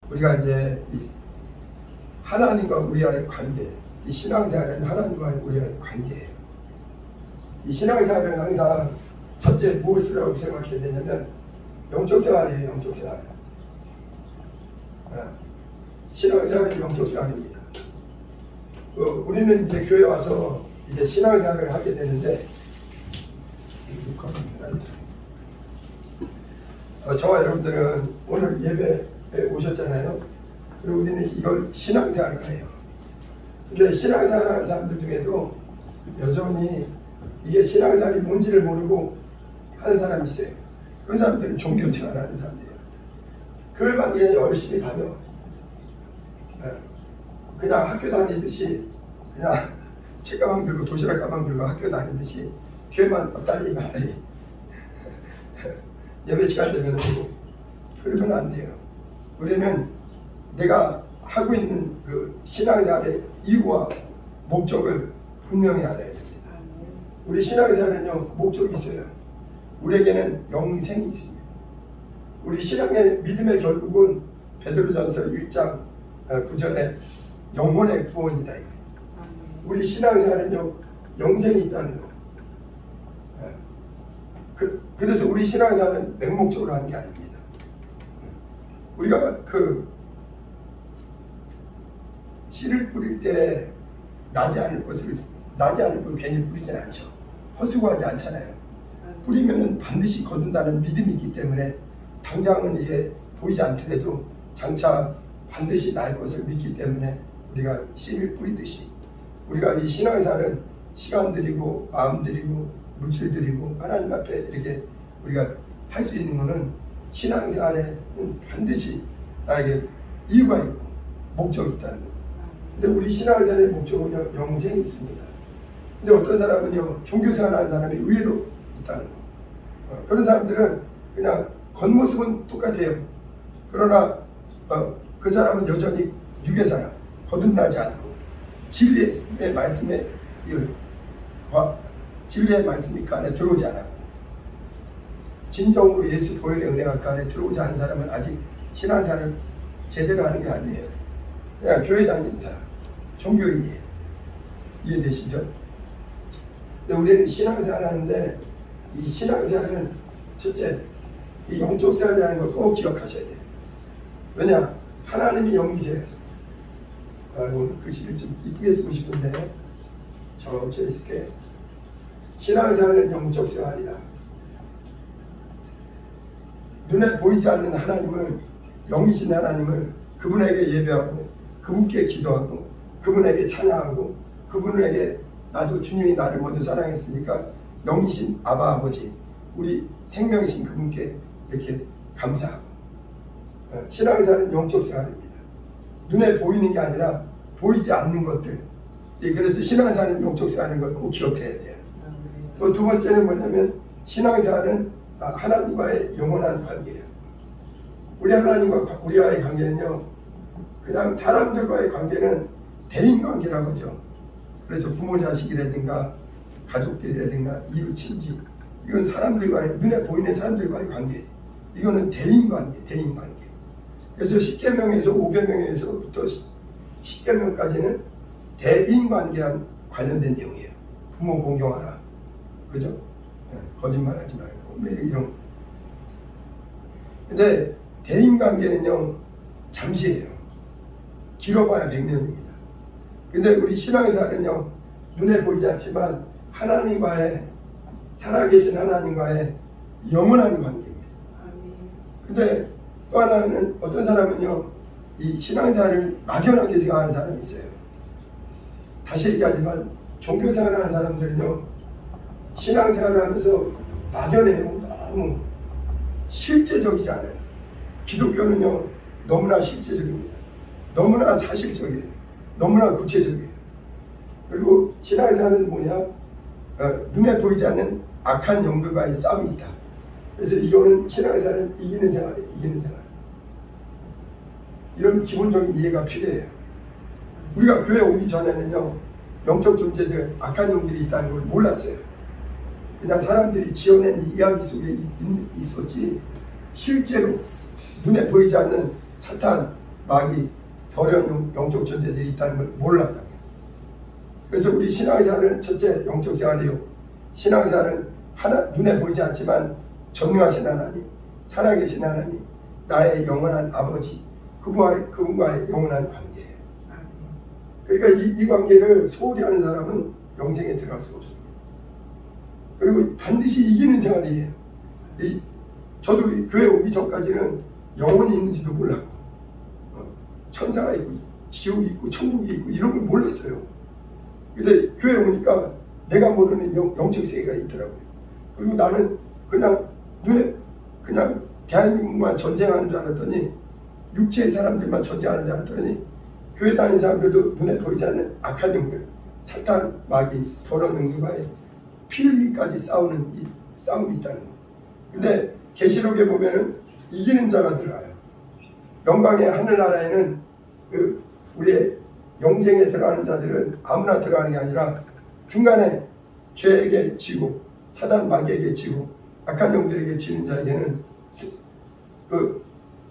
우리가 이제 하나님과 우리와의 관계, 이 신앙생활은 하나님과 우리와의 관계예요. 이 신앙생활은 항상 첫째 무엇이라고 생각해야 되냐면 영적생활이에요. 영적생활. 신앙생활이 영적생활입니다. 우리는 이제 교회 와서 이제 신앙생활을 하게 되는데 저와 여러분들은 오늘 예배에 오셨잖아요. 그리고 우리는 이걸 신앙생활을 해요. 근데 신앙생활 하는 사람들 중에도 여전히 이게 신앙생활이 뭔지를 모르고 하는 사람이 있어요. 그 사람들은 종교생활 하는 사람들이에요. 교회만 그냥 열심히 다녀. 그냥 학교 다니듯이 그냥 책가방 들고 도시락 가방 들고 학교 다니듯이 교회만 왔다리 갔다리 예배 시간 되면 오고 그러면 안 돼요. 우리는 내가 하고 있는 그 신앙생활의 이유와 목적을 분명히 알아야 됩니다. 우리 신앙생활은요 목적이 있어요. 우리에게는 영생이 있습니다. 우리 신앙의 믿음의 결국은 베드로전서 1장 9절에 영혼의 구원이다. 우리 신앙생활은요 영생이 있다는 거. 그래서 우리 신앙생활은 맹목적으로 하는 게 아닙니다. 우리가 그 씨를 뿌릴 때 나지 않을 걸 괜히 뿌리진 않죠. 허수고하지 않잖아요. 뿌리면은 반드시 거둔다는 믿음이 있기 때문에 당장은 이게 보이지 않더라도 장차 반드시 날 것을 믿기 때문에 우리가 씨를 뿌리듯이 우리가 이 신앙생활은 시간 들이고 마음 들이고 물질 들이고 하나님 앞에 이렇게 우리가 할 수 있는 것은 신앙생활에는 반드시 나에게 이유가 있고 목적이 있다는 거예요. 근데 우리 신앙생활의 목적은요 영생이 있습니다. 근데 어떤 사람은요 종교생활하는 사람이 의외로 있다는 거예요. 그런 사람들은 그냥 겉모습은 똑같아요. 그러나 그 사람은 여전히 육의 사람, 거듭나지 않고 진리의 말씀에 진리의 말씀이 그 안에 들어오지 않았고 진정으로 예수 보혈의 은혜가 그 안에 들어오지 않은 사람은 아직 신앙생활을 제대로 하는 게 아니에요. 그냥 교회 다니는 사람, 종교인이에요. 이해되시죠? 근데 우리는 신앙생활을 하는데 이 신앙생활은 첫째 이 영적생활이라는 걸 꼭 기억하셔야 돼요. 왜냐? 하나님이 영이세요. 오늘 글씨를 좀 이쁘게 쓰고 싶은데 적혀 있을게. 신앙생활은 영적생활이다. 눈에 보이지 않는 하나님을, 영이신 하나님을 그분에게 예배하고 그분께 기도하고 그분에게 찬양하고 그분에게 나도 주님이 나를 먼저 사랑했으니까 영이신 아바 아버지 우리 생명이신 그분께 이렇게 감사하고 신앙생활은 영적생활입니다. 눈에 보이는 게 아니라 보이지 않는 것들. 그래서 신앙생활은 영적생활인 걸 꼭 기억해야 돼요. 또 두 번째는 뭐냐면 신앙생활은 하나님과의 영원한 관계예요. 우리 하나님과 우리와의 관계는요 그냥 사람들과의 관계는 대인관계라고 하죠. 그래서 부모 자식이라든가 가족들이라든가 이웃 친지 이건 사람들과의 눈에 보이는 사람들과의 관계. 이거는 대인관계. 그래서 10계명에서 5계명에서부터 10계명까지는 대인관계와 관련된 내용이에요. 부모 공경하라. 그죠? 거짓말하지 말고 이런. 근데 대인관계는요 잠시예요. 길어봐야 100년입니다. 근데 우리 신앙생활은요 눈에 보이지 않지만 하나님과의 살아계신 하나님과의 영원한 관계입니다. 근데 또 하나는 어떤 사람은요 이 신앙생활을 막연하게 생각하는 사람이 있어요. 다시 얘기하지만 종교생활을 하는 사람들은요 신앙생활을 하면서 막연해요. 너무 실제적이지 않아요. 기독교는요 너무나 실제적입니다. 너무나 사실적이에요. 너무나 구체적이에요. 그리고 신앙생활은 뭐냐? 눈에 보이지 않는 악한 영들과의 싸움이 있다. 그래서 이거는 신앙생활은 이기는 생활이에요. 이기는 생활. 이런 기본적인 이해가 필요해요. 우리가 교회 오기 전에는요 영적 존재들, 악한 영들이 있다는 걸 몰랐어요. 그냥 사람들이 지어낸 이야기 속에 있었지 실제로 눈에 보이지 않는 사탄, 마귀, 더러운 영적 존재들이 있다는 걸 몰랐다고요. 그래서 우리 신앙생활은 첫째 영적 생활이요. 신앙생활은 눈에 보이지 않지만 전능하신 하나님, 살아계신 하나님, 나의 영원한 아버지, 그분과의 영원한 관계예요. 그러니까 이 관계를 소홀히 하는 사람은 영생에 들어갈 수가 없습니다. 그리고 반드시 이기는 생활이에요. 저도 교회 오기 전까지는 영혼이 있는지도 몰랐고 천사가 있고 지옥이 있고 천국이 있고 이런 걸 몰랐어요. 근데 교회 오니까 내가 모르는 영적 세계가 있더라고요. 그리고 나는 그냥 눈에 그냥 대한민국만 전쟁하는 줄 알았더니 육체의 사람들만 전쟁하는 줄 알았더니 교회 다니는 사람들도 눈에 보이지 않는 악한 영들, 사탄, 마귀, 더러운 영들과의 피 흘리기까지 싸우는 이 싸움이 있다는 거예요. 근데 계시록에 보면은 이기는 자가 들어가요. 영광의 하늘나라에는 우리의 영생에 들어가는 자들은 아무나 들어가는 게 아니라 중간에 죄에게 지고 사단 마귀에게 지고 악한 영들에게 지는 자에게는 그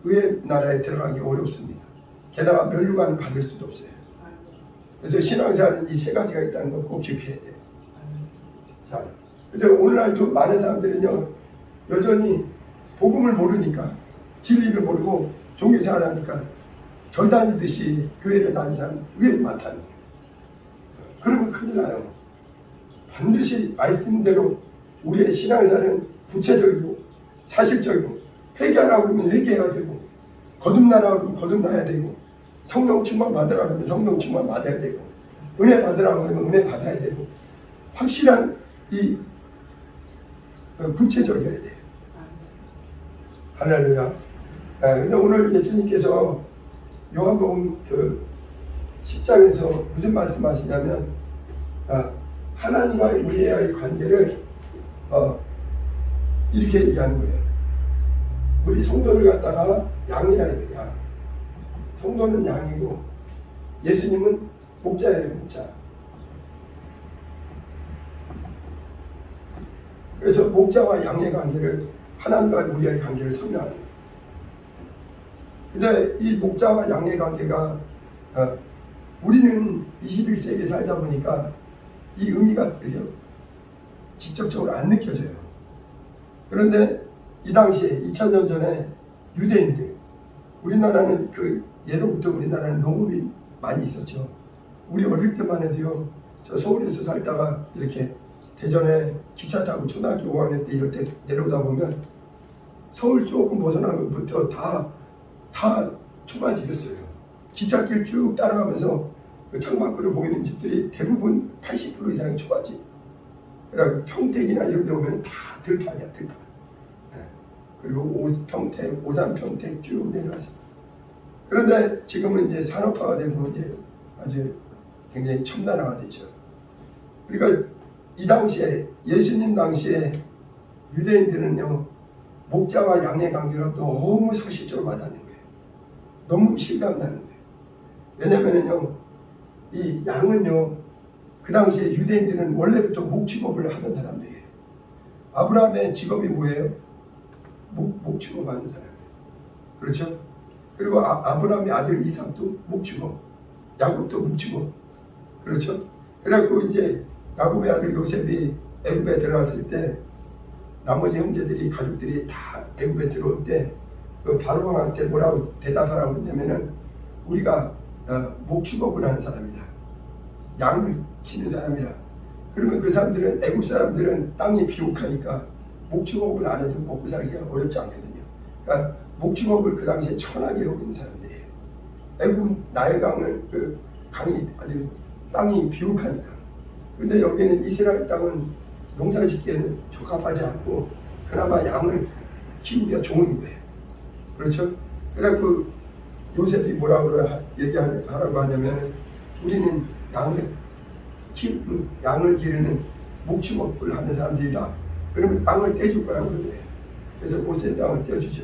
의의 나라에 들어가기 어렵습니다. 게다가 면류관을 받을 수도 없어요. 그래서 신앙생활은 이 세 가지가 있다는 걸 꼭 기억해야 돼요. 자, 근데 오늘날도 많은 사람들은요 여전히 복음을 모르니까 진리를 모르고 종교생활을 하니까 절 다니듯이 교회를 다니는 사람이 의외로 많다는 거예요. 그러면 큰일 나요. 반드시 말씀대로 우리의 신앙생활은 구체적이고 사실적이고 회개하라고 그러면 회개해야 되고 거듭나라고 그러면 거듭나야 되고 성령 충만 받으라고 그러면 성령 충만 받아야 되고 은혜 받으라고 하면 은혜 받아야 되고 확실한 이 구체적이어야 돼요. 할렐루야. 근데 오늘 예수님께서 요한복음 10장에서 무슨 말씀하시냐면 하나님과 우리의 관계를 이렇게 얘기하는 거예요. 우리 성도를 갖다가 양이라 해요. 양. 성도는 양이고 예수님은 목자예요. 목자. 그래서 목자와 양의 관계를 하나님과 우리의 관계를 설명하는 거예요. 근데 이 목자와 양의 관계가 우리는 21세기에 살다 보니까 이 의미가 직접적으로 안 느껴져요. 그런데 이 당시에 2000년 전에 유대인들, 우리나라는 예로부터 우리나라는 농업이 많이 있었죠. 우리 어릴 때만 해도요, 저 서울에서 살다가 이렇게 대전에 기차 타고 초등학교 5학년 때 이럴 때 내려오다 보면 서울 조금 벗어나면부터 다 초가집이었어요. 기찻길 쭉 따라가면서 그 창밖으로 보이는 집들이 대부분 80% 이상이 초가집. 그리고 평택이나 이런 데 오면 다 들판이야, 들판. 그리고 평택, 오산 평택 쭉 내려가서. 그런데 지금은 이제 산업화가 되고 이제 아주 굉장히 첨단화가 됐죠. 그러니까 이 당시에 예수님 당시에 유대인들은요 목자와 양의 관계가 너무 사실적으로 와닿는 거예요. 너무 실감나는 거예요. 왜냐면은요 이 양은요 그 당시에 유대인들은 원래부터 목축업을 하는 사람들이에요. 아브라함의 직업이 뭐예요? 목축업 하는 사람이에요. 그렇죠? 그리고 아브라함의 아들 이삭도 목축업, 야곱도 목축업. 그렇죠? 그래갖고 이제 야곱의 아들 요셉이 애굽에 들어갔을 때 나머지 형제들이 가족들이 다 애굽에 들어올 때 그 바로왕한테 뭐라고 대답하라고 했냐면은 우리가 목축업을 하는 사람이다. 양을 치는 사람이라. 그러면 그 사람들은 애굽 사람들은 땅이 비옥하니까 목축업을 안 해도 먹고 살기가 어렵지 않거든요. 그러니까 목축업을 그 당시에 천하게 여기는 사람들이에요. 애굽 나일강을 강이 아주 땅이 비옥하니까. 근데 여기는 이스라엘 땅은 농사 짓기에는 적합하지 않고 그나마 양을 키우기가 좋은 거예요. 그렇죠? 그래갖고 요셉이 뭐라고 얘기하라고 하냐면 우리는 양을 기르는 목축업을 하는 사람들이다. 그러면 땅을 떼줄 거라고 그러는 거예요. 그래서 모세의 땅을 떼주죠.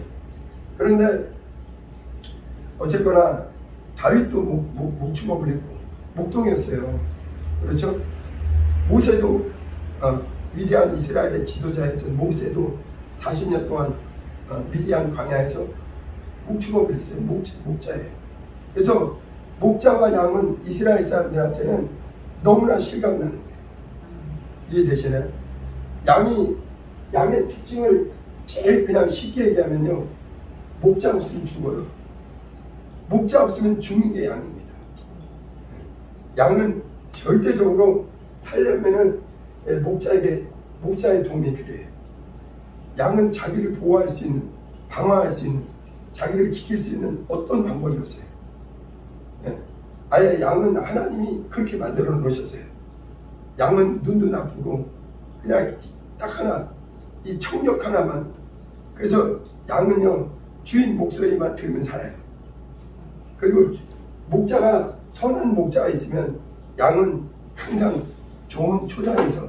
그런데 어쨌거나 다윗도 목축업을 했고 목동이었어요. 그렇죠? 모세도 위대한 이스라엘의 지도자였던 모세도 40년 동안 미디안 광야에서 목축업을 했어요. 목자예요. 그래서 목자와 양은 이스라엘 사람들한테는 너무나 실감나는 거예요. 이해되시나요? 양의 특징을 제일 그냥 쉽게 얘기하면요, 목자 없으면 죽어요. 목자 없으면 죽는 게 양입니다. 양은 절대적으로 살려면은 목자의 도움이 필요해요. 양은 자기를 보호할 수 있는, 방어할 수 있는, 자기를 지킬 수 있는 어떤 방법이 없어요. 아예 양은 하나님이 그렇게 만들어 놓으셨어요. 양은 눈도 나쁘고 그냥 딱 하나, 이 청력 하나만. 그래서 양은요, 주인 목소리만 들으면 살아요. 그리고 목자가, 선한 목자가 있으면 양은 항상 좋은 초장에서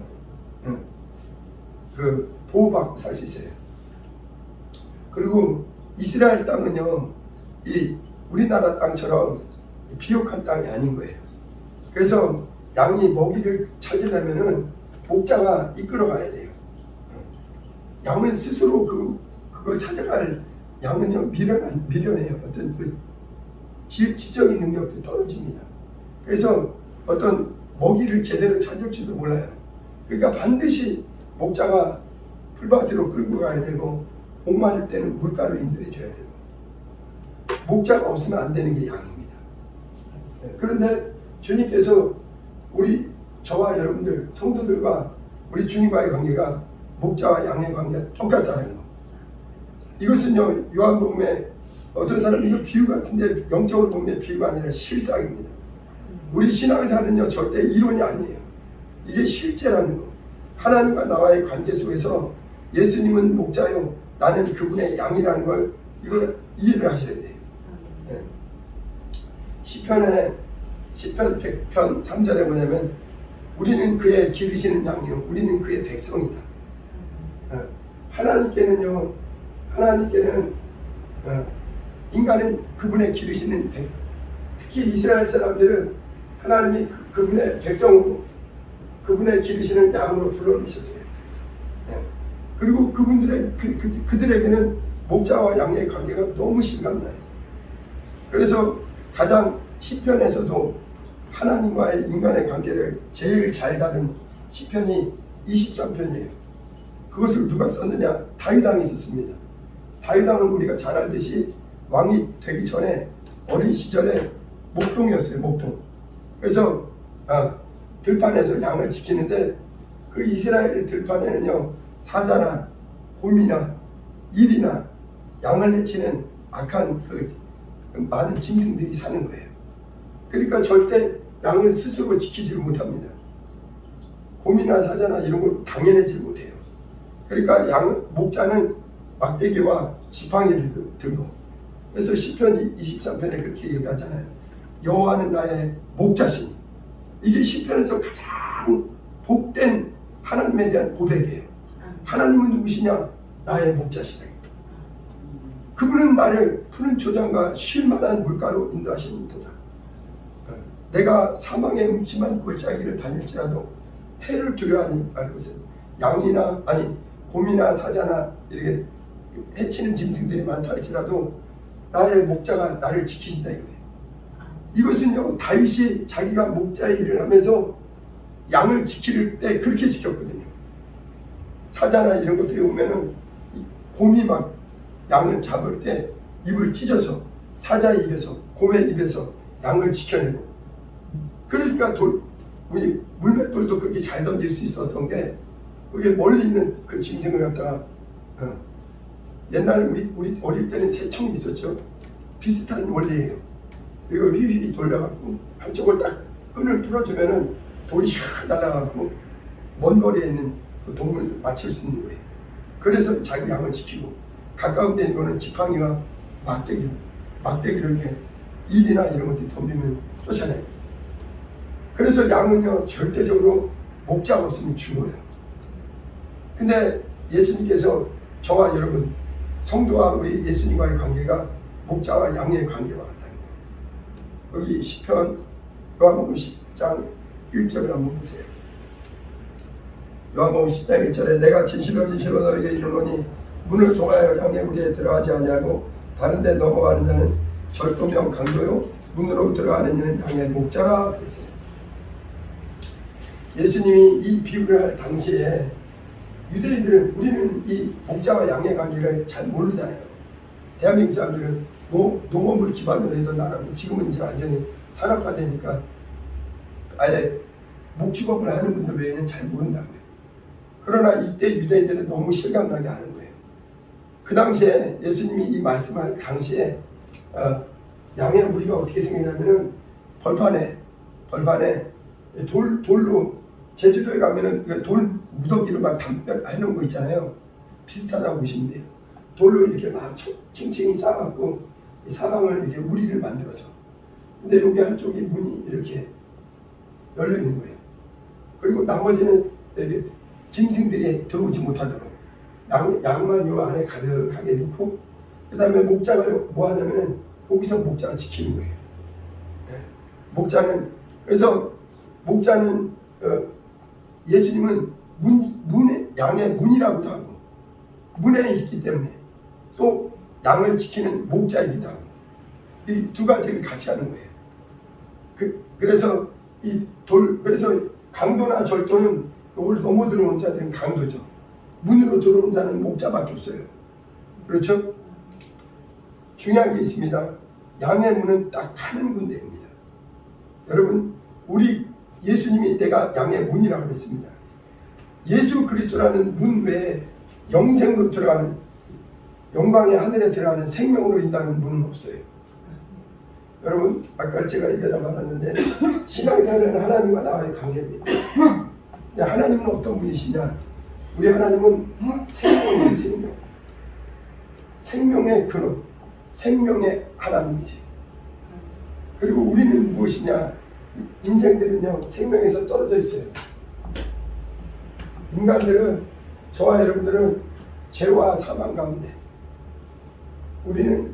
보호받고 살 수 있어요. 그리고 이스라엘 땅은요, 이 우리나라 땅처럼 비옥한 땅이 아닌 거예요. 그래서 양이 먹이를 찾으려면은 목자가 이끌어 가야 돼요. 양은 스스로 그걸 찾아갈, 양은요, 미련해요. 어떤 지적인 능력도 떨어집니다. 그래서 어떤 먹이를 제대로 찾을 줄도 몰라요. 그러니까 반드시 목자가 풀밭으로 끌고 가야 되고, 목마를 때는 물가로 인도해 줘야 되고, 목자가 없으면 안 되는 게 양입니다. 그런데 주님께서 저와 여러분들, 성도들과 우리 주님과의 관계가 목자와 양의 관계가 똑같다는 거. 이것은요, 요한복음에 어떤 사람은 이거 비유 같은데 영적으로 보면 비유가 아니라 실상입니다. 우리 신앙생활은요, 절대 이론이 아니에요. 이게 실제라는 거. 하나님과 나와의 관계 속에서 예수님은 목자요, 나는 그분의 양이라는 걸, 이걸 이해를 하셔야 돼요. 네. 시편 100편 3절에 뭐냐면, 우리는 그의 기르시는 양이요, 우리는 그의 백성이다. 하나님께는 인간은 그분의 기르시는 백성, 특히 이스라엘 사람들은 하나님이 그분의 백성으로, 그분의 기르시는 양으로 불러내셨어요. 그리고 그들에게는 목자와 양의 관계가 너무 실감나요. 그래서 가장 시편에서도 하나님과의 인간의 관계를 제일 잘 다룬 시편이 23편이에요. 그것을 누가 썼느냐? 다윗 왕이 썼습니다. 다윗 왕은 우리가 잘 알듯이 왕이 되기 전에 어린 시절에 목동이었어요. 목동. 그래서 들판에서 양을 지키는데, 그 이스라엘 들판에는요, 사자나 곰이나 일이나 양을 해치는 악한 많은 짐승들이 사는 거예요. 그러니까 절대 양은 스스로 지키지를 못합니다. 곰이나 사자나 이런 걸 당해내지 못해요. 그러니까 목자는 막대기와 지팡이를 들고, 그래서 시편 23편에 그렇게 얘기하잖아요. 여호와는 나의 목자시니. 이게 시편에서 가장 복된 하나님에 대한 고백이에요. 하나님은 누구시냐? 나의 목자시다. 그분은 나를 푸른 초장과 쉴만한 물가로 인도하시는도다. 내가 사망의 음침한 골짜기를 다닐지라도 해를 두려워하지 말 것은, 곰이나 사자나 이렇게 해치는 짐승들이 많다 할지라도 나의 목자가 나를 지키신다 이거예요. 이것은요, 다윗이 자기가 목자의 일을 하면서 양을 지킬 때 그렇게 지켰거든요. 사자나 이런 것들이 오면은 곰이 막 양을 잡을 때 입을 찢어서 사자의 입에서, 곰의 입에서 양을 지켜내고, 그러니까 우리 물맷돌도 그렇게 잘 던질 수 있었던 게, 그게 멀리 있는 그 짐승을 갖다가 옛날에 우리 어릴 때는 새총이 있었죠. 비슷한 원리예요. 이걸 휘휘 돌려갖고 한쪽을 딱 끈을 풀어주면은 돌이 샥 날아가고 먼 거리에 있는 그 동물 맞출 수 있는 거예요. 그래서 자기 양을 지키고, 가까운 데 있는 거는 지팡이와 막대기를 이렇게 일이나 이런 것들 덤비면 쫓아내요. 그래서 양은요, 절대적으로 목자가 없으면 죽어요. 근데 예수님께서 저와 여러분, 성도와 우리 예수님과의 관계가 목자와 양의 관계와 같다는 거예요. 여기 시편 요한복음 10장 1절을 한번 보세요. 요한복음 10장 1절에 내가 진실로 너에게 이르노니 문을 통하여 양의 우리에 들어가지 아니하고 다른 데 넘어가는 자는 절도며 강도요 문으로 들어가는 이는 양의 목자라 그랬어요. 예수님이 이 비유를 할 당시에 유대인들은 우리는 이 목자와 양의 관계를 잘 모르잖아요. 대한민국 사람들은 농업을 기반으로 해도 나라고 지금은 이제 완전히 산업화되니까 아예 목축업을 하는 분들 외에는 잘 모른다고요. 그러나 이때 유대인들은 너무 실감나게 하는 거예요. 그 당시에 예수님이 이 말씀할 당시에 양의 무리가 어떻게 생기냐면은 벌판에 돌로 제주도에 가면은 돌 무더기로 막 담벼 해놓은 거 있잖아요. 비슷하다고 보시면 돼요. 돌로 이렇게 막 층층이 쌓아갖고 이 사방을 이렇게 우리를 만들어서. 근데 여기 한쪽이 문이 이렇게 열려 있는 거예요. 그리고 나머지는 이렇게 짐승들이 들어오지 못하도록 양만 요 안에 가득하게 넣고, 그 다음에 목자가 뭐 하냐면은 거기서 목자가 지키는 거예요. 네. 목자는 예수님은 문에 양의 문이라고도 하고 문에 있기 때문에 또 양을 지키는 목자이기도 하고 이 두 가지를 같이 하는 거예요. 그래서 그래서 강도나 절도는 이걸 넘어 들어오는 자들은 강도죠. 문으로 들어오는 자는 목자밖에 없어요. 그렇죠? 중요한 게 있습니다. 양의 문은 딱 하는 군데입니다. 여러분, 우리 예수님이 내가 양의 문이라고 했습니다. 예수 그리스도라는 문 외에 영생으로 들어가는, 영광의 하늘에 들어가는 생명으로 인도하는 문은 없어요. 여러분, 아까 제가 얘기하다 말았는데 신앙생활은 하나님과 나와의 관계입니다. 근데 하나님은 어떤 분이시냐? 우리 하나님은 생명의 생명, 생명의 근원, 생명의 하나님이세요. 그리고 우리는 무엇이냐? 인생들은요, 생명에서 떨어져 있어요. 인간들은, 저와 여러분들은 죄와 사망 가운데, 우리는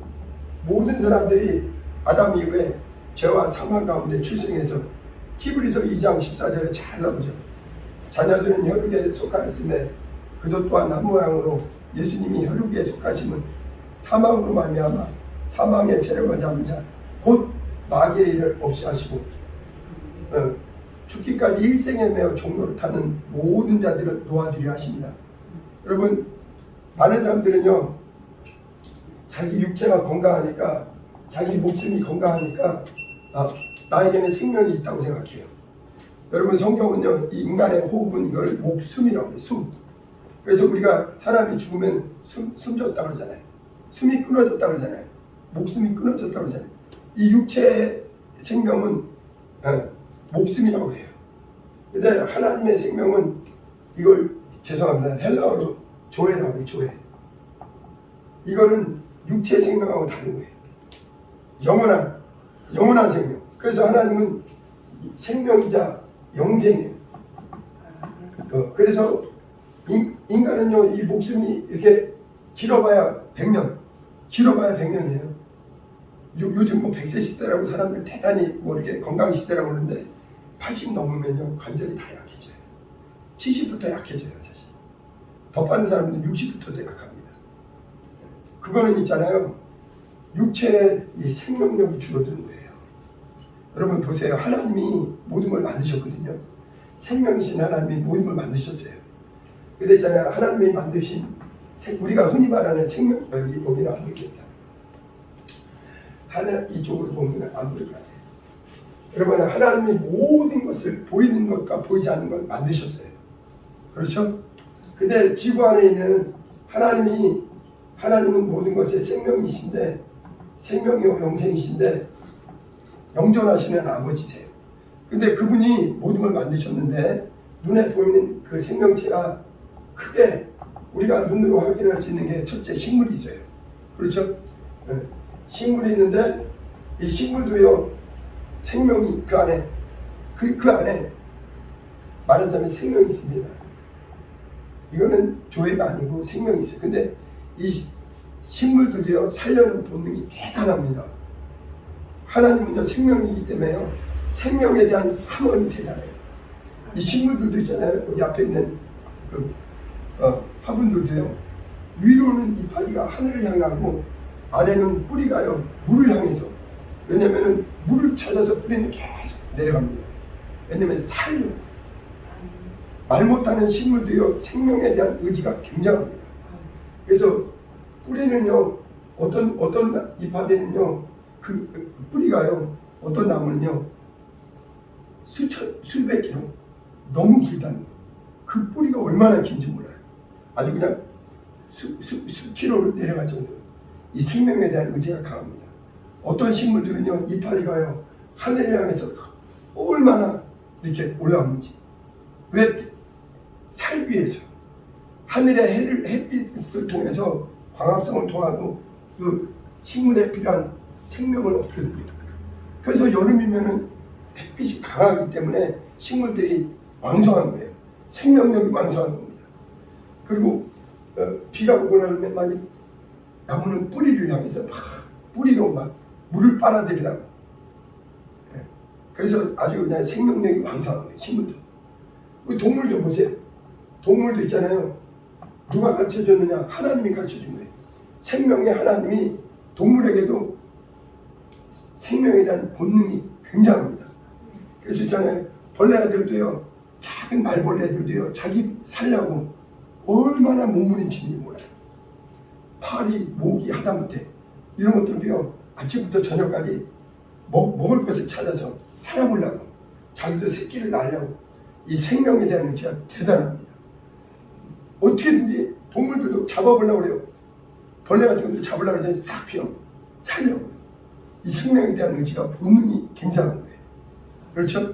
모든 사람들이 아담 이후에 죄와 사망 가운데 출생해서 히브리서 2장 14절에 잘 나오죠. 자녀들은 혈육에 속하였음에 그도 또한 한 모양으로 예수님이 혈육에 속하심은 사망으로 말미암아 사망의 세력을 잡은 자 곧 마귀의 일을 없이 하시고 죽기까지 일생에 매어 종로를 타는 모든 자들을 놓아주려 하십니다. 여러분, 많은 사람들은요, 자기 육체가 건강하니까, 자기 목숨이 건강하니까 나에게는 생명이 있다고 생각해요. 여러분, 성경은요, 이 인간의 호흡은 이걸 목숨이라고 해요. 숨. 그래서 우리가 사람이 죽으면 숨졌다고 그러잖아요. 숨이 끊어졌다고 그러잖아요. 목숨이 끊어졌다고 그러잖아요. 이 육체의 생명은 목숨이라고 해요. 근데 하나님의 생명은 이걸, 죄송합니다, 헬라어로 조에라고 해요. 조에. 이거는 육체 생명하고 다른 거예요. 영원한 생명. 그래서 하나님은 생명이자 영생이에요. 그래서 인간은요, 이 목숨이 이렇게 길어봐야 100년, 길어봐야 100년이에요. 요즘 뭐 100세 시대라고 사람들 대단히 뭐 이렇게 건강 시대라고 그러는데 80 넘으면요, 관절이 다 약해져요. 70부터 약해져요, 사실. 더 빠른 사람은 60부터도 약합니다. 그거는 있잖아요, 육체의 이 생명력이 줄어드는 거예요. 여러분 보세요. 하나님이 모든 걸 만드셨거든요. 생명이신 하나님이 모든 걸 만드셨어요. 근데 있잖아요, 하나님이 만드신 우리가 흔히 말하는 생명, 여기는 안 보이겠다. 이쪽으로 보면 안 보일 것 같아요. 여러분, 하나님이 모든 것을, 보이는 것과 보이지 않는 걸 만드셨어요. 그렇죠? 근데 지구 안에 있는 하나님은 모든 것의 생명이신데, 생명이요 영생이신데 영존하시는 아버지세요. 근데 그분이 모든 걸 만드셨는데 눈에 보이는 그 생명체가 크게 우리가 눈으로 확인할 수 있는 게 첫째, 식물이 있어요. 그렇죠? 네. 식물이 있는데 이 식물도요, 생명이 그 안에, 그 안에 말하자면 생명이 있습니다. 이거는 조회가 아니고 생명이 있어요. 근데 이 식물들도요, 살려는 본능이 대단합니다. 하나님은요, 생명이기 때문에요, 생명에 대한 사모함이 대단해요. 이 식물들도 있잖아요. 여기 앞에 있는 화분들도요, 위로는 이파리가 하늘을 향하고 아래는 뿌리가요, 물을 향해서 왜냐면은 물을 찾아서 뿌리는 계속 내려갑니다. 왜냐면 살려. 말 못하는 식물도요 생명에 대한 의지가 굉장합니다. 그래서 뿌리는요 어떤 이파리는요 그 뿌리가요 어떤 나무는요 수백 킬로 너무 길다는 거예요. 그 뿌리가 얼마나 긴지 몰라요. 아주 그냥 수 킬로를 내려갈 정도로 이 생명에 대한 의지가 강합니다. 어떤 식물들은요 이파리가요 하늘을 향해서 얼마나 이렇게 올라오는지 왜 살기 위해서 하늘의 햇빛을 통해서 광합성을 통하고 그 식물에 필요한 생명을 얻게 됩니다. 그래서 여름이면은 햇빛이 강하기 때문에 식물들이 왕성한 거예요. 생명력이 왕성한 겁니다. 그리고 비가 오고 나면 많이 나무는 뿌리를 향해서 막 뿌리로 막 물을 빨아들이라고. 그래서 아주 그냥 생명력이 왕성한 거예요. 식물도. 동물도 보세요. 동물도 있잖아요. 누가 가르쳐줬느냐? 하나님이 가르쳐준 거예요. 생명의 하나님이 동물에게도 생명에 대한 본능이 굉장합니다. 그래서 있잖아요. 벌레들도요. 작은 말벌레들도요. 자기 살려고 얼마나 몸부림치는지 몰라요. 파리, 모기, 하다못해 이런 것들도요. 아침부터 저녁까지 먹을 것을 찾아서 살아보려고 자기도 새끼를 낳으려고 이 생명에 대한 의지가 대단합니다. 어떻게든지 동물들도 잡아보려고 그래요. 벌레 같은 것도 잡으려고 그러더니 싹 피어 살려고. 이 생명에 대한 의지가 본능이 굉장한 거예요. 그렇죠?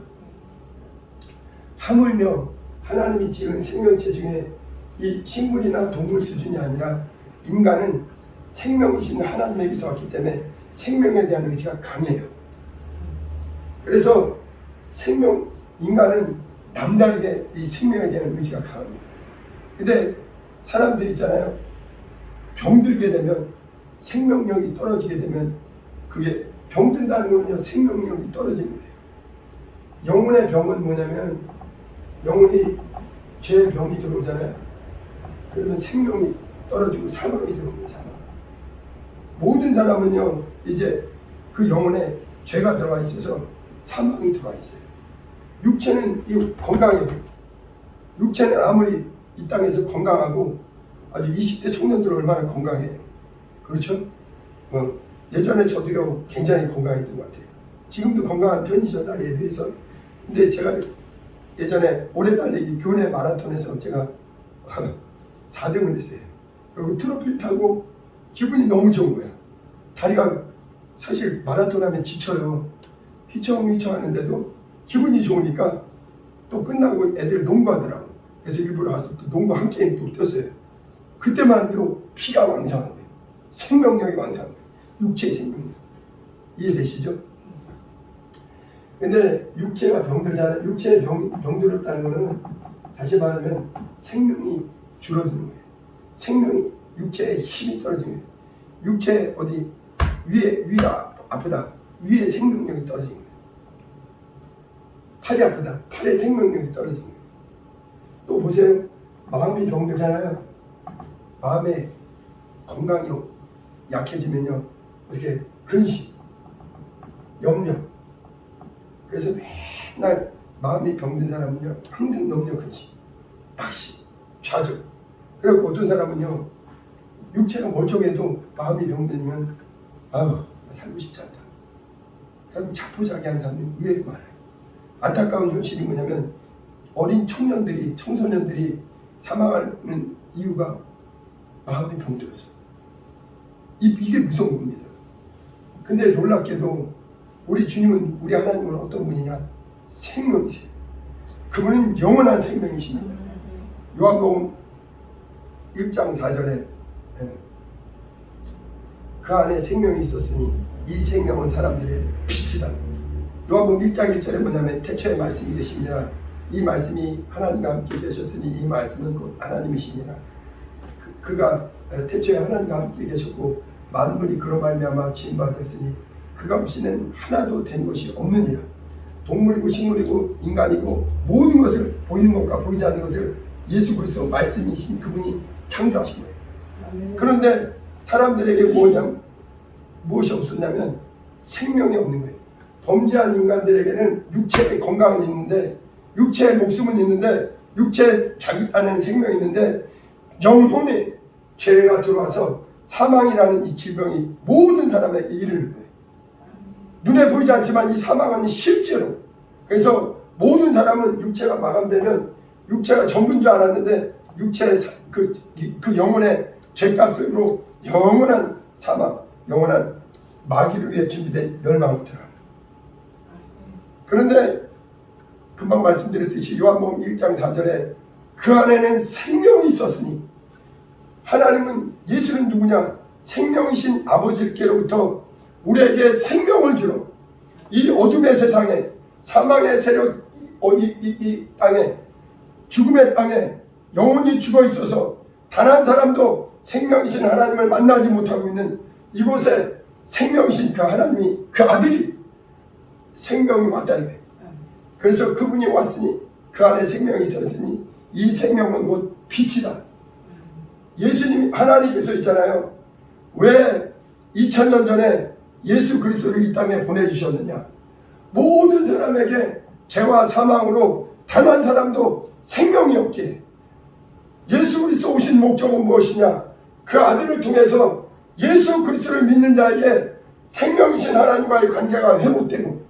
하물며 하나님이 지은 생명체 중에 이 식물이나 동물 수준이 아니라 인간은 생명이신 하나님에게서 왔기 때문에 생명에 대한 의지가 강해요. 그래서 인간은 남다르게 이 생명에 대한 의지가 강합니다. 근데 사람들 있잖아요. 병들게 되면 생명력이 떨어지게 되면 그게 병든다는 거는요 생명력이 떨어지는 거예요. 영혼의 병은 뭐냐면 영혼이 죄의 병이 들어오잖아요. 그러면 생명이 떨어지고 사망이 들어옵니다. 사망. 모든 사람은요 이제 그 영혼에 죄가 들어와 있어서 사망이 들어와 있어요. 육체는 건강해요. 육체는 아무리 이 땅에서 건강하고 아주 20대 청년들 얼마나 건강해요. 그렇죠? 예전에 저도요 굉장히 건강했던 것 같아요. 지금도 건강한 편이죠 나이에 비해서. 근데 제가 예전에 오래 달리기 교내 마라톤에서 제가 4등을 했어요. 그리고 트로피를 타고 기분이 너무 좋은 거야. 다리가 사실 마라톤 하면 지쳐요. 휘청휘청하는데도 기분이 좋으니까 또 끝나고 애들 농구하더라고. 그래서 일부러 가서 또 농구 한 게임 또 뛰었어요. 그때만 해도 피가 왕성한 거예요. 생명력이 왕성한 거예요. 육체의 생명력. 이해되시죠? 근데 육체가 병들잖아요. 육체의 병들었다는 거는 다시 말하면 생명이 줄어드는 거예요. 생명이 육체의 힘이 떨어지는 거예요. 육체 어디 위가 아프다. 위에 생명력이 떨어지는 거예요. 팔이 아프다. 팔의 생명력이 떨어지는 거예요. 또 보세요. 마음이 병들잖아요. 마음의 건강이 약해지면요. 이렇게 근심, 염려. 그래서 맨날 마음이 병든 사람은요. 항상 염려, 근심, 낙심, 좌절. 그리고 어떤 사람은요. 육체가 멀쩡해도 마음이 병들면 아유, 살고 싶지 않다. 그럼 자포자기한 사람들이 의외로 많아요. 안타까운 현실이 뭐냐면 어린 청소년들이 사망하는 이유가 마음이 병들어서. 이게 무서운 겁니다. 근데 놀랍게도 우리 주님은, 우리 하나님은 어떤 분이냐? 생명이세요. 그분은 영원한 생명이십니다. 요한복음 1장 4절에 그 안에 생명이 있었으니 이 생명은 사람들의 빛이다. 요한복음 1장 1절에 뭐냐면 태초에 말씀이 계십니다. 이 말씀이 하나님과 함께 계셨으니 이 말씀은 곧 하나님이시니라. 그가 태초에 하나님과 함께 계셨고 만물이 그로 말미암아 지은 바 되었으니 그가 없이는 하나도 된 것이 없느니라. 동물이고 식물이고 인간이고 모든 것을 보이는 것과 보이지 않는 것을 예수 그리스도 말씀이신 그분이 창조하신 거예요. 그런데 사람들에게 무엇이 없었냐면 생명이 없는 거예요. 범죄한 인간들에게는 육체의 건강은 있는데, 육체의 목숨은 있는데, 육체 자기 딴에는 생명이 있는데, 영혼에 죄가 들어와서 사망이라는 이 질병이 모든 사람에게 이르는 거예요. 눈에 보이지 않지만 이 사망은 실제로. 그래서 모든 사람은 육체가 마감되면 육체가 전부인 줄 알았는데 육체의 그 영혼의 죄값으로 영원한 사망, 영원한 마귀를 위해 준비된 멸망으로 들어갑니다. 그런데 금방 말씀드렸듯이 요한복음 1장 4절에 그 안에는 생명이 있었으니, 하나님은, 예수는 누구냐? 생명이신 아버지께로부터 우리에게 생명을 주러 이 어둠의 세상에, 사망의 세력, 이 땅에, 죽음의 땅에 영원히 죽어 있어서 단 한 사람도 생명이신 하나님을 만나지 못하고 있는 이곳에 생명이신 그 하나님이, 그 아들이 생명이 왔다 이거예요. 그래서 그분이 왔으니 그 안에 생명이 있었으니 이 생명은 곧 빛이다. 예수님이, 하나님께서 있잖아요. 왜 2000년 전에 예수 그리스도를 이 땅에 보내주셨느냐? 모든 사람에게 죄와 사망으로 단 한 사람도 생명이 없게. 예수 그리스도 오신 목적은 무엇이냐? 그 아들을 통해서 예수 그리스도를 믿는 자에게 생명이신 하나님과의 관계가 회복되고,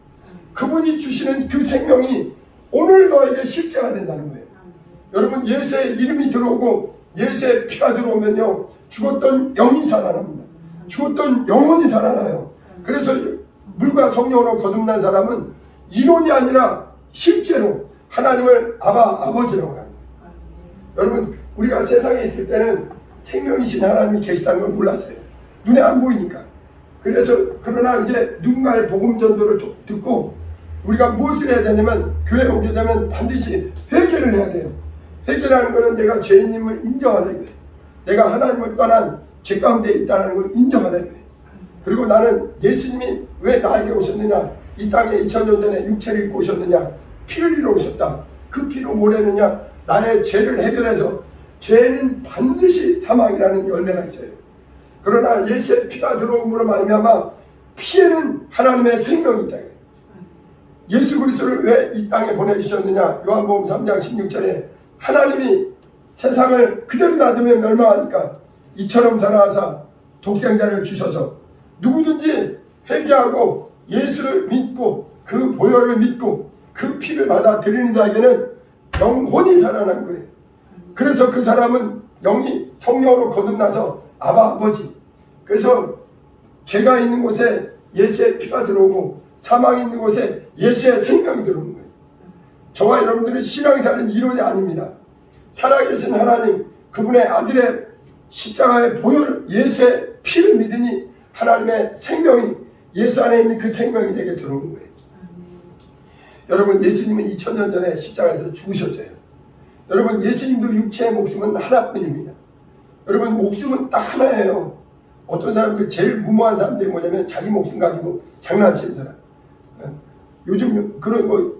그분이 주시는 그 생명이 오늘 너에게 실제가 된다는 거예요. 여러분, 예수의 이름이 들어오고 예수의 피가 들어오면요, 죽었던 영이 살아납니다. 죽었던 영혼이 살아나요. 그래서 물과 성령으로 거듭난 사람은 이론이 아니라 실제로 하나님을 아버지라고 합니다. 여러분, 우리가 세상에 있을 때는 생명이신 하나님이 계시다는 걸 몰랐어요. 눈에 안 보이니까. 그러나 이제 누군가의 복음 전도를 듣고 우리가 무엇을 해야 되냐면, 교회에 오게 되면 반드시 회개를 해야 돼요. 회개라는 것은 내가 죄인임을 인정하는 거예요. 내가 하나님을 떠난 죄 가운데 있다는 걸 인정하는 거예요. 그리고 나는 예수님이 왜 나에게 오셨느냐? 이 땅에 2000년 전에 육체를 입고 오셨느냐? 피를 입어 오셨다. 그 피로 뭘 했느냐? 나의 죄를 해결해서, 죄는 반드시 사망이라는 열매가 있어요. 그러나 예수의 피가 들어옴으로 말미암아 피에는 하나님의 생명이 있다. 예수 그리스도를 왜 이 땅에 보내주셨느냐? 요한복음 3장 16절에 하나님이 세상을 그대로 놔두면 멸망하니까 이처럼 살아하사 독생자를 주셔서 누구든지 회개하고 예수를 믿고 그 보혈을 믿고 그 피를 받아 들이는 자에게는 영혼이 살아난 거예요. 그래서 그 사람은 영이 성령으로 거듭나서 아버지. 그래서 죄가 있는 곳에 예수의 피가 들어오고 사망이 있는 곳에 예수의 생명이 들어오는 거예요. 저와 여러분들은 신앙생활은 이론이 아닙니다. 살아계신 하나님, 그분의 아들의 십자가의 보혈, 예수의 피를 믿으니 하나님의 생명이, 예수 안에 있는 그 생명이 내게 들어오는 거예요. 여러분, 예수님은 2000년 전에 십자가에서 죽으셨어요. 여러분, 예수님도 육체의 목숨은 하나뿐입니다. 여러분, 목숨은 딱 하나예요. 어떤 사람들, 제일 무모한 사람들이 뭐냐면 자기 목숨 가지고 장난치는 사람. 요즘 그런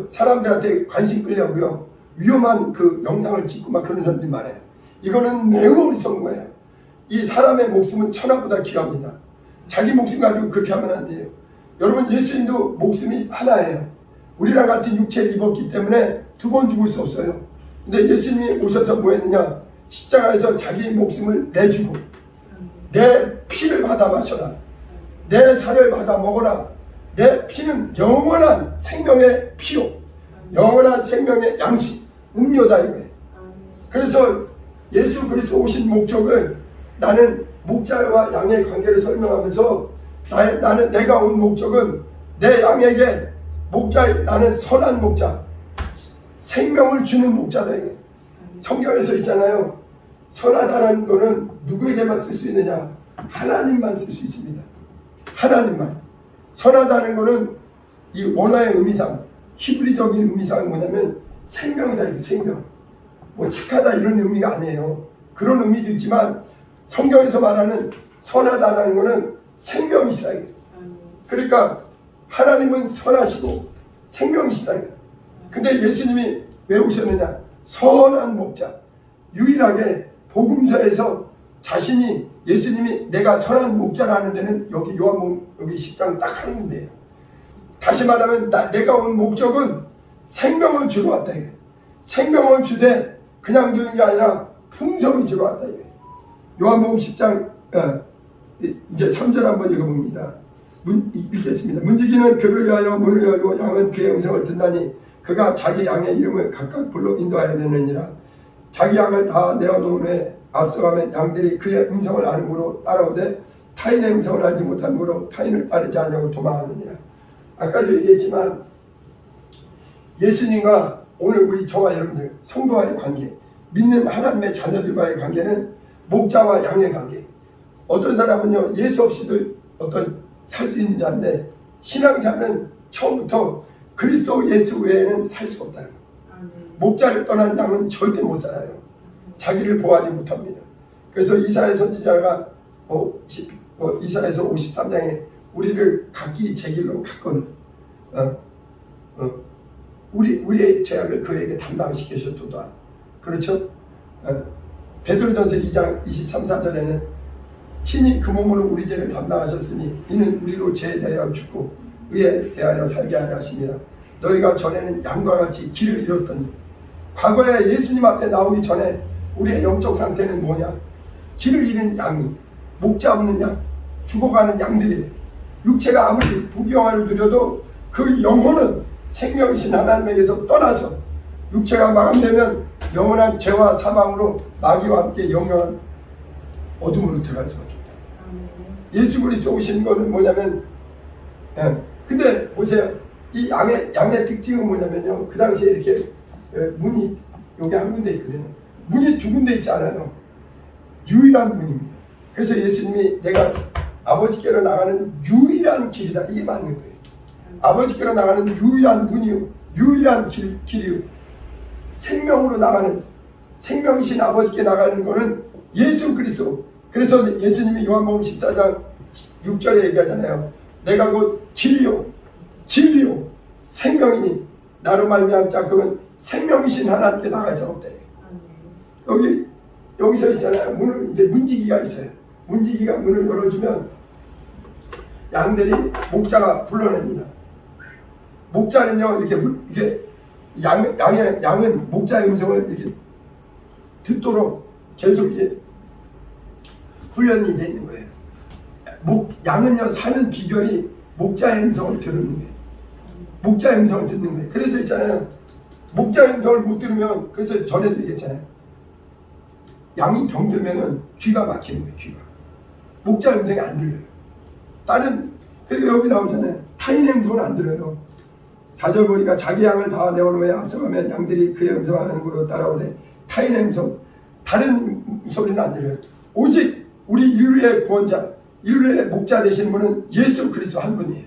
사람들한테 관심 끌려고요, 위험한 그 영상을 찍고 막 그런 사람들이 많아요. 이거는 매우 어리석은 거예요. 이 사람의 목숨은 천하보다 귀합니다. 자기 목숨 가지고 그렇게 하면 안 돼요. 여러분, 예수님도 목숨이 하나예요. 우리랑 같은 육체를 입었기 때문에 두 번 죽을 수 없어요. 근데 예수님이 오셔서 뭐 했느냐? 십자가에서 자기 목숨을 내주고, 내 피를 받아 마셔라, 내 살을 받아 먹어라. 내 피는 영원한 생명의 피요, 영원한 생명의 양식, 음료다 이거예요. 그래서 예수 그리스도 오신 목적을, 나는 목자와 양의 관계를 설명하면서 나는 내가 온 목적은 내 양에게 나는 선한 목자, 생명을 주는 목자다 이게. 성경에서 있잖아요. 선하다는 거는 누구에게만 쓸 수 있느냐? 하나님만 쓸 수 있습니다. 하나님만. 선하다는 거는 이 원어의 의미상, 히브리적인 의미상은 뭐냐면 생명이다 이게. 생명. 뭐 착하다 이런 의미가 아니에요. 그런 의미도 있지만 성경에서 말하는 선하다는 거는 생명이시다 이게. 그러니까 하나님은 선하시고 생명이시다 이게. 근데 예수님이 왜 오셨느냐? 선한 목자. 유일하게 복음서에서 자신이 예수님이 내가 선한 목자라는 데는 여기 요한복음 여기 10장 딱 한 군데예요. 다시 말하면 내가 온 목적은 생명을 주러 왔다 이게. 생명을 주되 그냥 주는 게 아니라 풍성히 주러 왔다 이게. 요한복음 10장 이제 3절 한번 읽어봅니다. 읽겠습니다. 문지기는 그를 위하여 문을 열고 양은 그의 음성을 듣나니 그가 자기 양의 이름을 각각 불러 인도하여야 되느니라. 자기 양을 다 내어놓은 후에 앞서가면 양들이 그의 음성을 아는므로 따라오되 타인의 음성을 알지 못하므로 타인을 따르지 않냐고 도망하느니라. 아까도 얘기했지만 예수님과 오늘 우리 저와 여러분들 성도와의 관계, 믿는 하나님의 자녀들과의 관계는 목자와 양의 관계. 어떤 사람은요 예수 없이도 어떤 살 수 있는 자인데 신앙생활은 처음부터 그리스도 예수 외에는 살 수 없다는 거예요. 목자를 떠난 양은 절대 못 살아요. 자기를 보호하지 못합니다. 그래서 이사야 선지자가 이사야서 53장에 우리를 각기 제 길로 갔거든. 우리의 죄악을 그에게 담당시키셨도다. 그렇죠? 베드로전서 2장 23, 4절에는 친히 그 몸으로 우리 죄를 담당하셨으니 이는 우리로 죄에 대하여 죽고 의에 대하여 살게 하려 하심이라. 너희가 전에는 양과 같이 길을 잃었더니. 과거에 예수님 앞에 나오기 전에 우리의 영적 상태는 뭐냐? 길을 잃은 양이, 목자 없는 양, 죽어가는 양들이에요. 육체가 아무리 부귀영화를 누려도 그 영혼은 생명이신 하나님에게서 떠나서 육체가 마감되면 영원한 죄와 사망으로 마귀와 함께 영원한 어둠으로 들어갈 수밖에 없다. 예수 그리스도 오신 거는 뭐냐면, 근데 보세요. 이 양의 특징은 뭐냐면요. 그 당시에 이렇게 문이 여기 한 군데 있거든요. 문이 두 군데 있지 않아요. 유일한 문입니다. 그래서 예수님이 내가 아버지께로 나가는 유일한 길이다. 이게 맞는 거예요. 아버지께로 나가는 유일한 문이요. 유일한 길이요. 생명으로 나가는, 생명이신 아버지께 나가는 거는 예수 그리스도. 그래서 예수님이 요한복음 14장 6절에 얘기하잖아요. 내가 곧 길이요 진리요 생명이니 나로 말미암 자 그는 생명이신 하나님께 나갈 자 없다. 여기서 있잖아요. 문을 이제 문지기가 있어요. 문지기가 문을 열어주면 양들이 목자가 불러냅니다. 목자는요 이렇게 양은 목자의 음성을 이렇게 듣도록 계속 이게 훈련이 되어 있는 거예요. 양은요 사는 비결이 목자의 음성을 들은 거예요. 목자의 음성을 듣는 거예요. 그래서 있잖아요. 목자의 음성을 못 들으면, 그래서 전에도 얘기했잖아요. 양이 병들면은 귀가 막히는 거예요. 귀가. 목자의 음성이 안 들려요. 그리고 여기 나오잖아요. 타인의 음성은 안 들어요. 4절 보니까 자기 양을 다 내어놓에 앞서가면 양들이 그의 음성을 하는 걸로 따라오되 타인의 음성, 다른 소리는 안 들려요. 오직 우리 인류의 구원자, 인류의 목자 되시는 분은 예수 그리스도 한 분이에요.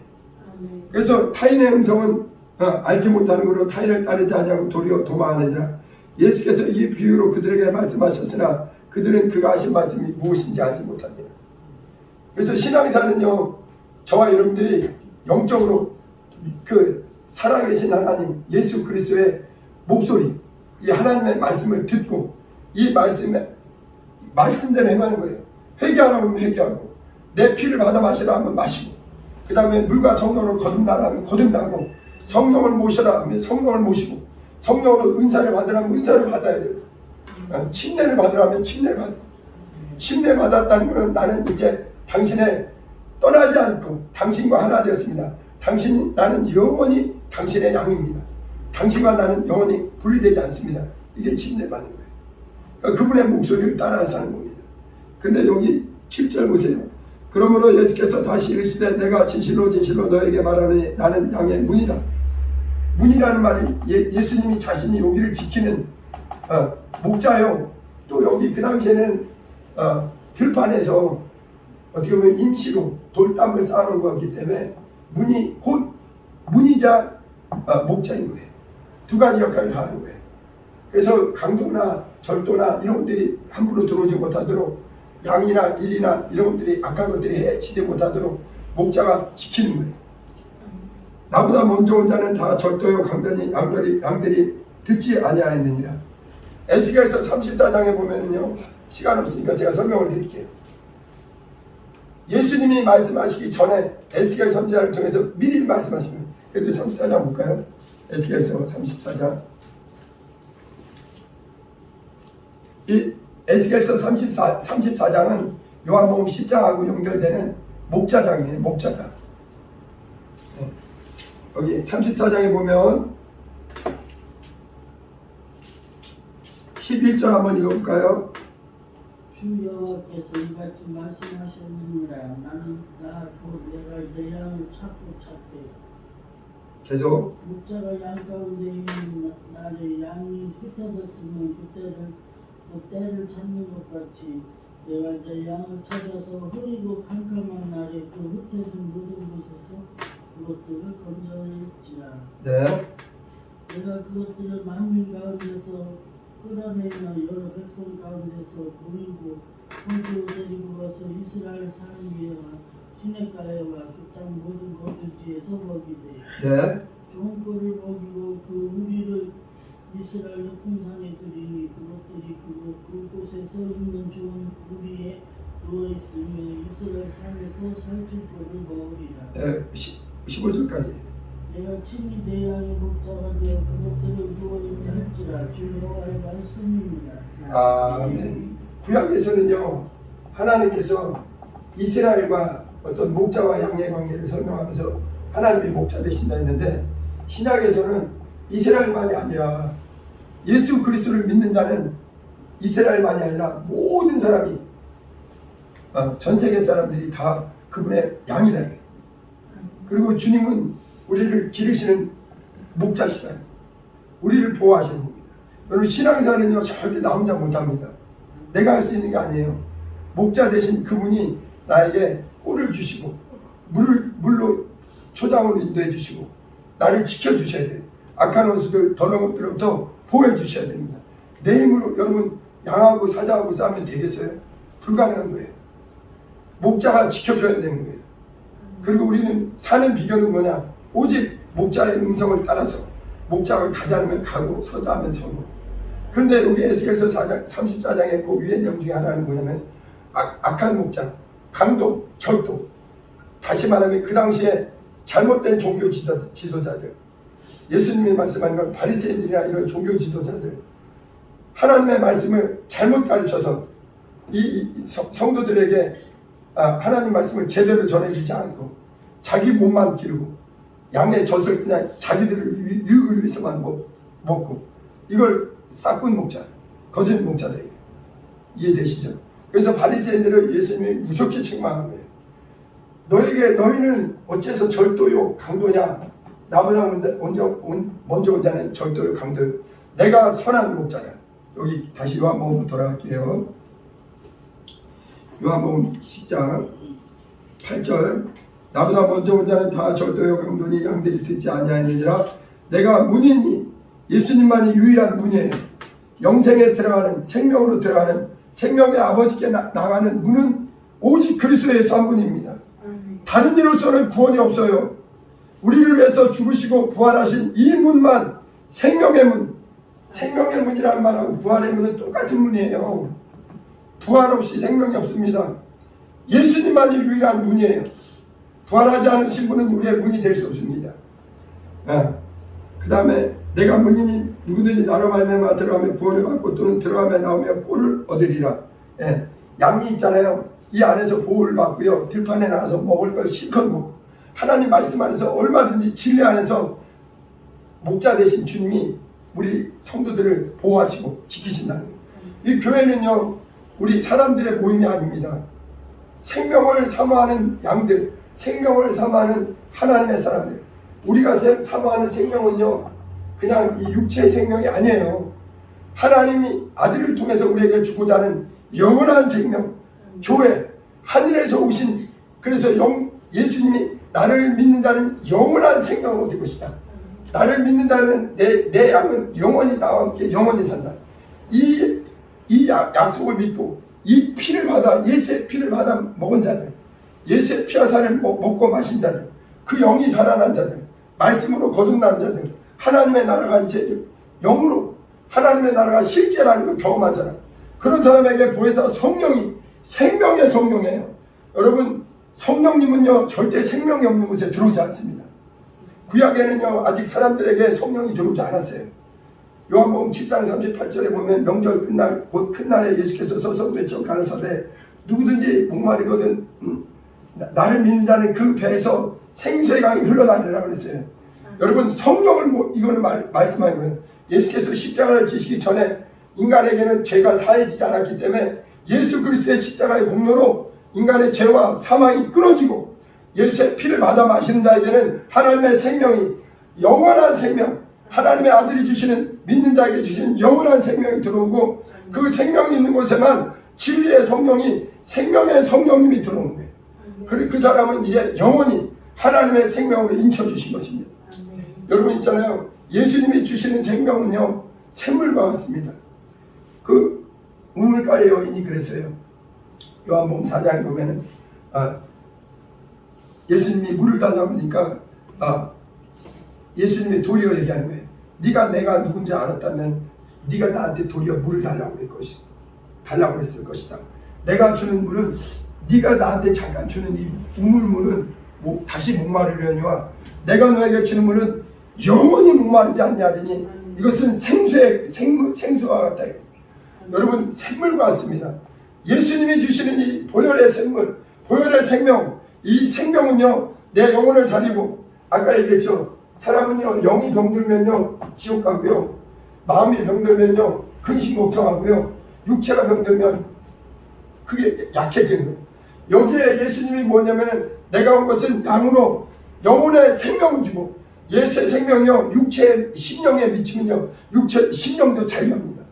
그래서 타인의 음성은 알지 못하는 걸로 타인을 따르지 않냐고 도리어 도망하느니라. 예수께서 이 비유로 그들에게 말씀하셨으나 그들은 그가 하신 말씀이 무엇인지 알지 못합니다. 그래서 신앙생활은요, 저와 여러분들이 영적으로 그 살아계신 하나님 예수 그리스도의 목소리, 이 하나님의 말씀을 듣고 이 말씀대로 행하는 거예요. 회개하라고 하면 회개하고, 내 피를 받아 마시라 하면 마시고, 그 다음에 물과 성령을 거듭나라 하면 거듭나고, 성령을 모셔라 하면 성령을 모시고, 성령으로 은사를 받으라면 은사를 받아야 돼요. 침례를 받으라면 침례를 받고, 침례 받았다는 것은 나는 이제 당신의 떠나지 않고 당신과 하나 되었습니다. 나는 영원히 당신의 양입니다. 당신과 나는 영원히 분리되지 않습니다. 이게 침례 받는 거예요. 그러니까 그분의 목소리를 따라서 하는 겁니다. 근데 여기 7절 보세요. 그러므로 예수께서 다시 이르시되 내가 진실로 진실로 너에게 말하노니 나는 양의 문이다. 문이라는 말이 예수님이 자신이 여기를 지키는 목자요. 또 여기 그 당시에는 들판에서 어떻게 보면 임시로 돌담을 쌓아놓은 거기 때문에 문이 곧 문이자 목자인 거예요. 두 가지 역할을 다 하는 거예요. 그래서 강도나 절도나 이런 것들이 함부로 들어오지 못하도록, 양이나 일이나 이런 것들이 악한 것들이 해치지 못하도록 목자가 지키는 거예요. 나보다 먼저 온 자는 다 절도요 강도니 양들이 듣지 아니하였느니라. 에스겔서 34장에 보면은요, 시간 없으니까 제가 설명을 드릴게요. 예수님이 말씀하시기 전에 에스겔 선지자를 통해서 미리 말씀하시는 그래도 34장 볼까요? 에스겔서 34장. 이 에스겔서 34장은 요한복음 10장하고 연결되는 목자장이에요. 목자장. 네. 여기 34장에 보면 11절 한번 읽어볼까요? 주 여호와께서 이같이 말씀하셨느니라. 나는 곧 내가 내 양을 찾고 찾되 계속. 목자가 양 가운데 있는 날에 양이 흩어졌으면 그때를 찾는 것 같이 내가 내 양을 찾아서 흐리고 캄캄한 날에 그 흩어진 모든 곳에서 그것들을 건져낼지라. 네. 내가 그것들을 만민 가운데서 끌어내며 여러 백성 가운데서 모이고 본토로 데리고 가서 이스라엘 산 위에와 시냇가에와 그 땅 모든 거주지에서 먹이되 네. 좋은 꼴을 먹이고 그 우리를 이스라엘 높은 산에 들이니 그것들이 그곳에서 있는 좋은 우리에 누워있으며 이스라엘 산에서 살찔 꼴을 먹으리라. 네. 15절까지. 내가 친히 내 양의 목자가 되어 그것들을 누워있게 할지라. 주 여호와의 말씀입니다. 아멘. 구약에서는요 하나님께서 이스라엘과 어떤 목자와 양의 관계를 설명하면서 하나님이 목자 되신다 했는데, 신약에서는 이스라엘만이 아니라 예수 그리스도를 믿는 자는 이스라엘만이 아니라 모든 사람이 전 세계 사람들이 다 그분의 양이다. 그리고 주님은 우리를 기르시는 목자시다. 우리를 보호하시는 겁니다. 여러분, 신앙생활은요 절대 나 혼자 못합니다. 내가 할 수 있는 게 아니에요. 목자 되신 그분이 나에게 꿀을 주시고 물로 초장으로 인도해 주시고 나를 지켜주셔야 돼요. 악한 원수들 더러운 것들로부터 보호해 주셔야 됩니다. 내 힘으로 여러분 양하고 사자하고 싸우면 되겠어요? 불가능한 거예요. 목자가 지켜줘야 되는 거예요. 그리고 우리는 사는 비결은 뭐냐? 오직 목자의 음성을 따라서 목자가 가지 않으면 가고 서자 하면 서고. 근데 여기 에스겔서 34장의 그 위의 내용 중에 하나는 뭐냐면 악한 목자, 강도, 절도. 다시 말하면 그 당시에 잘못된 종교 지도자들, 예수님이 말씀한 건 바리새인들이나 이런 종교 지도자들, 하나님의 말씀을 잘못 가르쳐서 이 성도들에게 하나님 말씀을 제대로 전해주지 않고 자기 몸만 기르고 양의 젖을 그냥 자기들을 유익을 위해서만 먹고, 이걸 싹군 목자, 거짓 목자다. 이해되시죠? 그래서 바리새인들을 예수님이 무섭게 책망한 거예요. 너희는 어째서 절도요 강도냐? 나보다 먼저 온 자는 절도요 강도요. 내가 선한 목자야. 여기 다시 요한복음 돌아갈게요. 요한복음 10장 8절. 나보다 먼저 온 자는 다 절도요 강도니 양들이 듣지 아니하느니라. 내가 문이니, 예수님만이 유일한 문이에요. 영생에 들어가는, 생명으로 들어가는, 생명의 아버지께 나가는 문은 오직 그리스도의 한 분입니다. 다른 이로서는 구원이 없어요. 우리를 위해서 죽으시고 부활하신 이 문만 생명의 문, 생명의 문이라는 말하고 부활의 문은 똑같은 문이에요. 부활 없이 생명이 없습니다. 예수님만이 유일한 문이에요. 부활하지 않은 신분은 우리의 문이 될 수 없습니다. 그 다음에 내가 문이니 누구든지 나로 말미암아 들어가며 구원을 받고 또는 들어가며 나오며 꼴을 얻으리라. 양이 있잖아요. 이 안에서 보호를 받고요. 들판에 나가서 먹을 걸 실컷 먹고, 하나님 말씀 안에서 얼마든지 진리 안에서 목자 되신 주님이 우리 성도들을 보호하시고 지키신다는 거예요. 이 교회는요 우리 사람들의 모임이 아닙니다. 생명을 사모하는 양들, 생명을 사모하는 하나님의 사람들. 우리가 사모하는 생명은요 그냥 이 육체의 생명이 아니에요. 하나님이 아들을 통해서 우리에게 주고자 하는 영원한 생명, 교회, 하늘에서 오신, 그래서 예수님이 나를 믿는 자는 영원한 생명을 얻을 것이다. 나를 믿는 자는 내 양은 영원히 나와 함께 영원히 산다. 이 약속을 믿고 이 피를 받아, 예수의 피를 받아 먹은 자들, 예수의 피와 살을 먹고 마신 자들, 그 영이 살아난 자들, 말씀으로 거듭난 자들, 하나님의 나라가 이제 영으로, 하나님의 나라가 실제라는 걸 경험한 사람, 그런 사람에게 보혜사 성령이 생명의 성령이에요. 여러분, 성령님은요 절대 생명이 없는 곳에 들어오지 않습니다. 구약에는요 아직 사람들에게 성령이 들어오지 않았어요. 요한복음 7장 38절에 보면 명절 끝날 곧 큰 날에 예수께서 서서 외쳐 가라사대 누구든지 목마르거든 나를 믿는 자는 그 배에서 생수의 강이 흘러나리라 그랬어요. 여러분 성령을 이거는 말씀한 거예요. 예수께서 십자가를 지시기 전에 인간에게는 죄가 사해지지 않았기 때문에 예수 그리스도의 십자가의 공로로 인간의 죄와 사망이 끊어지고 예수의 피를 받아 마시는 자에게는 하나님의 생명이 영원한 생명, 하나님의 아들이 주시는 믿는 자에게 주신 영원한 생명이 들어오고 그 생명이 있는 곳에만 진리의 성령이 생명의 성령님이 들어오는 거예요. 그리고 그 사람은 이제 영원히 하나님의 생명으로 인쳐주신 것입니다. 여러분 있잖아요. 예수님이 주시는 생명은요 샘물과 같습니다. 그 우물가의 여인이 그랬어요. 요한복음 4장에 보면은 예수님이 물을 달라고 하니까 예수님이 도리어 얘기하는 거예요. 네가 내가 누군지 알았다면 네가 나한테 도리어 물을 달라고 그랬을 것이다. 내가 주는 물은 네가 나한테 잠깐 주는 이 우물물은 다시 목마르려니와 내가 너에게 주는 물은 영원히 목마르지 않냐니 이것은 생수와 같다. 여러분 샘물과 같습니다. 예수님이 주시는 이 보혈의 샘물, 보혈의 생명, 이 생명은요 내 영혼을 살리고 아까 얘기했죠. 사람은요 영이 병들면요 지옥 가고요, 마음이 병들면요 근심 걱정하고요, 육체가 병들면 그게 약해지는 거예요. 여기에 예수님이 뭐냐면은 내가 온 것은 양으로 영혼의 생명을 주고 예수의 생명이요 육체 심령에 미치면요 육체 심령도 자유합니다.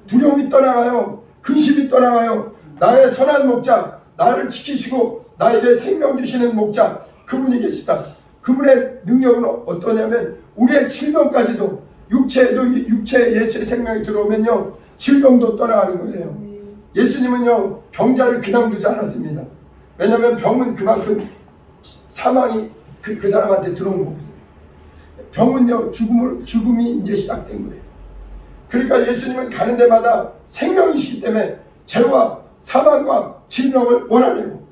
두려움이 떠나가요, 근심이 떠나가요. 나의 선한 목자, 나를 지키시고 나에게 생명 주시는 목자 그분이 계시다. 그분의 능력은 어떠냐면 우리의 질병까지도 육체에 예수의 생명이 들어오면요 질병도 떠나가는 거예요. 예수님은요 병자를 그냥 두지 않았습니다. 왜냐하면 병은 그만큼 사망이 그 사람한테 들어온 거거든요. 병은요 죽음이 이제 시작된 거예요. 그러니까 예수님은 가는 데마다 생명이시기 때문에 죄와 사망과 질병을 몰아내고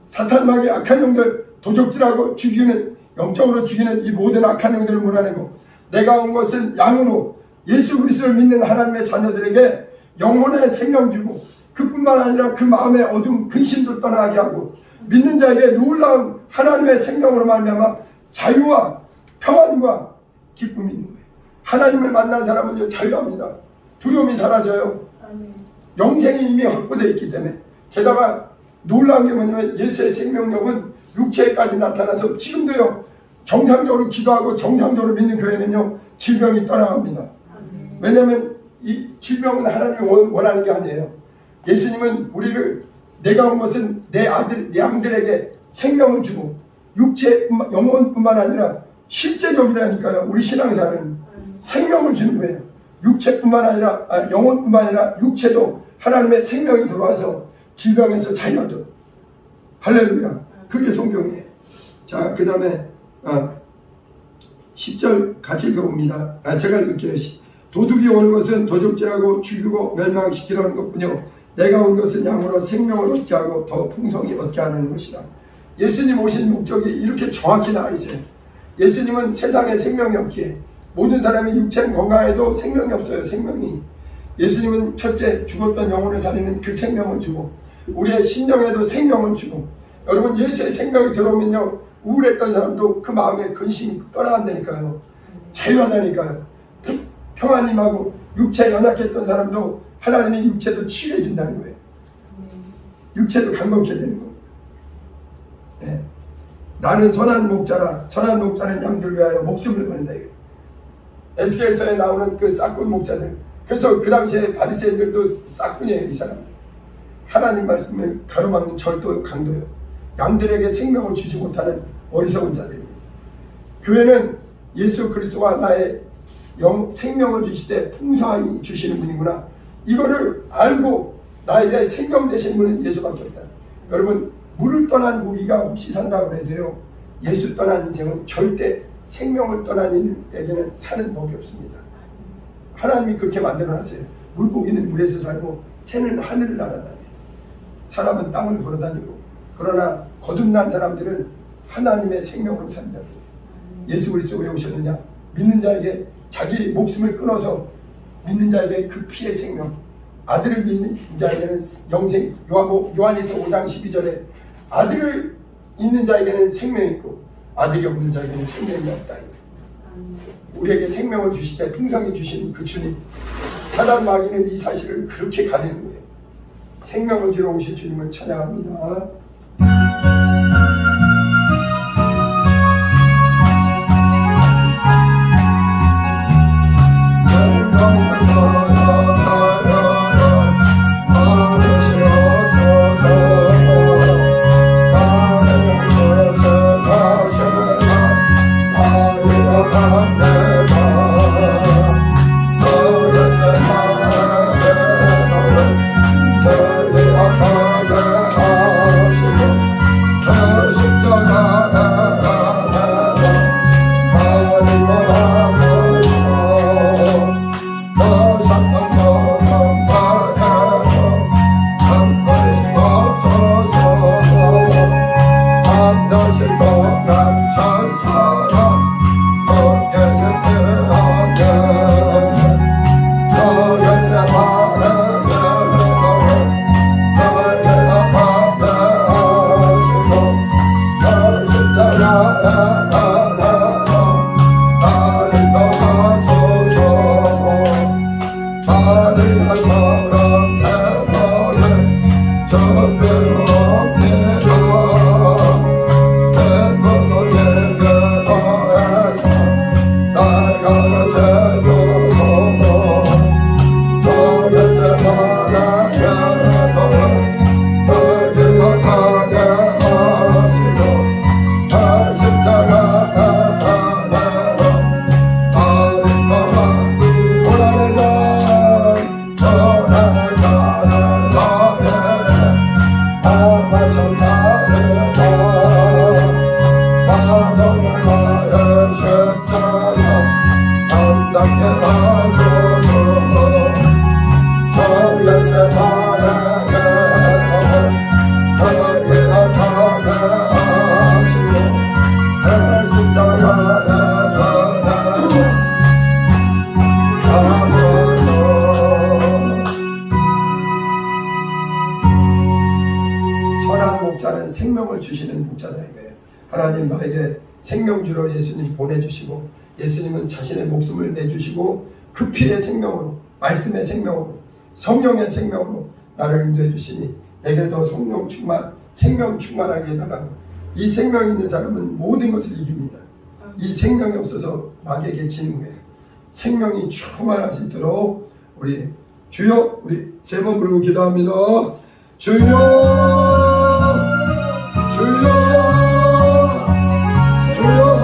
사탄마귀 악한 영들 도적질하고 죽이는 영적으로 죽이는 이 모든 악한 영들을 몰아내고 내가 온 것은 양으로 예수 그리스도를 믿는 하나님의 자녀들에게 영혼의 생명 주고 그뿐만 아니라 그 마음의 어두운 근심도 떠나게 하고 믿는 자에게 놀라운 하나님의 생명으로 말미암아 자유와 평안과 기쁨이 있는 거예요. 하나님을 만난 사람은요 자유합니다. 두려움이 사라져요. 영생이 이미 확보되어 있기 때문에. 게다가 놀라운 게 뭐냐면 예수의 생명력은 육체까지 나타나서 지금도요 정상적으로 기도하고 정상적으로 믿는 교회는요 질병이 떠나갑니다. 왜냐하면 이 질병은 하나님이 원하는 게 아니에요. 예수님은 우리를 내가 온 것은 내 양들에게 생명을 주고 영혼뿐만 아니라 실제적이라니까요. 우리 신앙사는 생명을 주는 거예요. 육체뿐만 아니라 영혼뿐만 아니라 육체도 하나님의 생명이 들어와서 질병에서 자유하도록. 할렐루야. 그게 성경이에요. 자, 그 다음에 10절 같이 읽어봅니다. 제가 읽을게요. 도둑이 오는 것은 도적질하고 죽이고 멸망시키려는 것뿐이요 내가 온 것은 양으로 생명을 얻게 하고 더 풍성히 얻게 하는 것이다. 예수님 오신 목적이 이렇게 정확히 나와 있어요. 예수님은 세상에 생명이 없기에 모든 사람이 육체는 건강해도 생명이 없어요. 생명이. 예수님은 첫째 죽었던 영혼을 살리는 그 생명을 주고 우리의 심령에도 생명을 주고 여러분 예수의 생명이 들어오면요 우울했던 사람도 그 마음에 근심이 떠나간다니까요. 자유하다니까요. 평안이 임하고 육체에 연약했던 사람도 하나님의 육체도 치유해준다는 거예요. 육체도 강건케 되는 겁니다. 네. 나는 선한 목자라. 선한 목자는 양들 위하여 목숨을 거는다. 에스겔서에 나오는 그 싹군 목자들. 그래서 그 당시에 바리새인들도 싹군이에요. 이 사람들. 하나님 말씀을 가로막는 절도 강도요. 양들에게 생명을 주지 못하는 어리석은 자들입니다. 교회는 예수 그리스도가 나의 생명을 주시되 풍성하게 주시는 분이구나. 이거를 알고 나에게 생명 되신 분은 예수밖에 없다. 여러분 물을 떠난 고기가 없이 산다고 해도요 예수 떠난 인생은 절대 생명을 떠난 이에게는 사는 법이 없습니다. 하나님이 그렇게 만들어놨어요. 물고기는 물에서 살고 새는 하늘을 날아다녀요. 사람은 땅을 걸어다니고 그러나 거듭난 사람들은 하나님의 생명으로 사는 자들. 예수 그리스도 왜 오셨느냐? 믿는 자에게 자기 목숨을 끊어서 믿는 자에게 그 피의 생명, 아들을 믿는 자에게는 영생. 요한일서 5장 12절에 아들을 있는 자에게는 생명이 있고 아들이 없는 자에게는 생명이 없다. 우리에게 생명을 주시되 풍성히 주신 그 주님, 사단 마귀는 이 사실을 그렇게 가리는 거예요. 생명을 주러 오신 주님을 찬양합니다. 생명을 주시는 목자다 이거예요. 하나님 나에게 생명 주러 예수님 보내주시고 예수님은 자신의 목숨을 내주시고 그 피의 생명으로, 말씀의 생명으로, 성령의 생명으로 나를 인도해 주시니 내게 더 성령 충만, 생명 충만하게 해달라고. 이 생명이 있는 사람은 모든 것을 이깁니다. 이 생명이 없어서 마귀에게 지는 거예요. 생명이 충만할 수 있도록 우리 주여, 우리 세 번 부르고 기도합니다. 주여, 주여, 주여.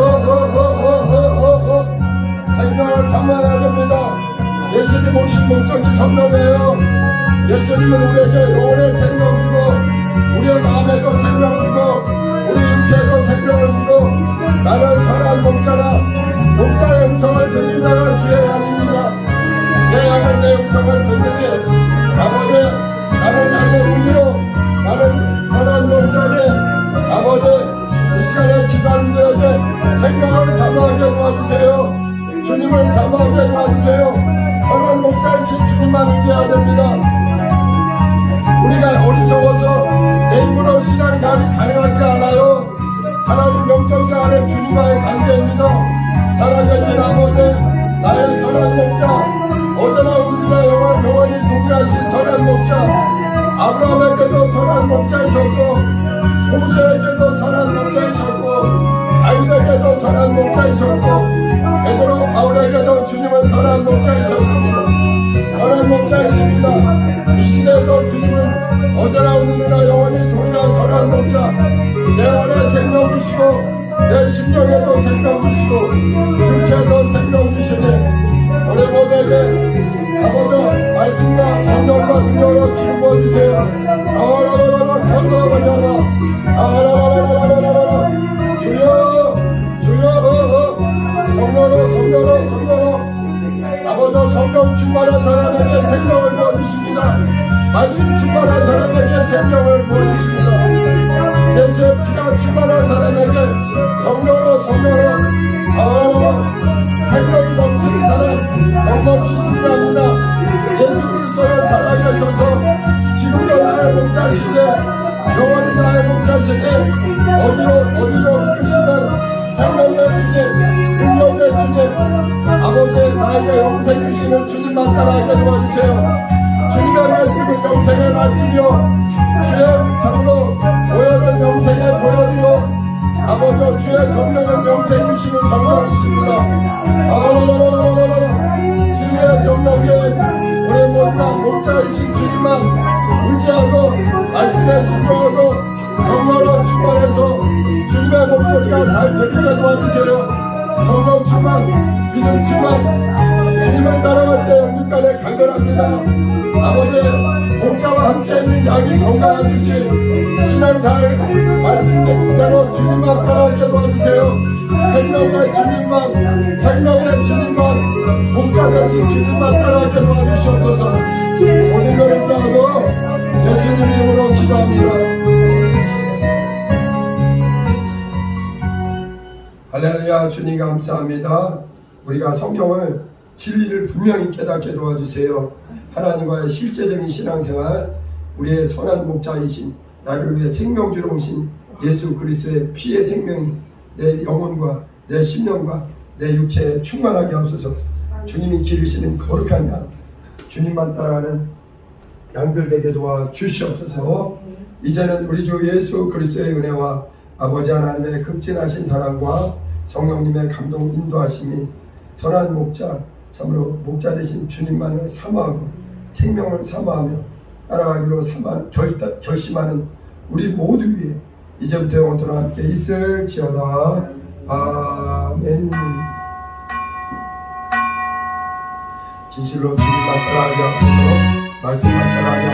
생명을 삼아야 됩니다. 예수님 오신 목적이 성령이에요. 예수님은 우리에게 영혼의 생명 주고 우리의 마음에도 생명 주고 우리 육체에도 생명을 주고 나는 선한 목자라. 목자의 음성을 듣는 자가 주의 양입니다. 내 양은 내 음성을 듣느니 아버지, 나는 양의 문이요 나는 선한 목자니 아버지, 이 시간에 기도하는 자에게 생명을 사모하게 도와주세요. 주님을 사모하게 도와주세요. 선한 목자이신 주님만 의지해야 됩니다. 우리가 어리석어서 내 힘으로 신앙생활이 가능하지 않아요. 하나님 영적사 안에 주님과의 관계입니다. 살아계신 아버지, 나의 선한 목자, 어제나 오늘이나 영원히 동일하신 선한 목자, 아브라함에게도 선한 목자이셨고 모세에게도 선한 목자이셨고 다윗에게도 선한 목자이셨고 베드로 바울에게도 주님은 선한 목자이셨습니다. 선한 목자이십니다. 이 시대에도 주님은 어제나 오늘이나 영원히 동일한 선한 목자, 내 안에 생명 주시고 내 심령에도 생명 주시고 육체에도 생명 주시니 우리 모두에게 아버지 말씀과 성령과 능력으로 기름 부어주세요. 주여, 주여, 성령으로 아버지 성령 충만한 사람에게 생명을 부어주십니다. 말씀 충만한 사람에게 생명을 부어주십니다. 예수의 피가 충만한 사람에게 성령으로 생명이 넘치는 사람 넘치 승리합니다. 예수 그리스도는 살아계셔서 지금도 나의 목자시되 영원히 나의 목자시되 어디로 이끄시는 생명의 주님, 능력의 주님, 아버지 나에게 영생 주시는 주님만 따라가게 도와주세요. 주님의 말씀은 영생의 말씀이요 주의 장로 보혈은 영생의 보혈이요 아버지 주의 성령은 영생 주시는 성령이십니다. 주님의 성령에 우리 모두가 목자이신 주님만 의지하고 말씀에 순종하고 성령으로 충만해서 주님의 목소리가 잘 들리게 도와주세요. 성령 충만, 믿음 충만, 주님을 따라갈 때 영육간에 강건합니다. 아버지 목자와 함께 있는 양이 건강하듯이 신앙달 말씀대로 주님만 따라가게 도와주세요. 생명의 주님만 목자 되신 주님만 따라가게 도와주시옵소서. 모든 것을 의지하고 예수님 이름으로 기도합니다. 할렐루야. 주님 감사합니다. 우리가 성경을 진리를 분명히 깨닫게 도와주세요. 하나님과의 실제적인 신앙생활, 우리의 선한 목자이신 나를 위해 생명주로 오신 예수 그리스도의 피의 생명이 내 영혼과 내 심령과 내 육체에 충만하게 하소서. 주님이 기르시는 거룩한 양, 주님만 따라가는 양들 되게 도와 주시옵소서. 이제는 우리 주 예수 그리스도의 은혜와 아버지 하나님의 극진하신 사랑과 성령님의 감동 인도하심이 선한 목자, 참으로 목자 되신 주님만을 사모하고 생명을 사모하며 따라가기로 결심하는 우리 모두 위에 이제부터 영원토록 함께 있을지어다. 아멘. 진실로 주님만 따라가게 하소서. 말씀만 따라가게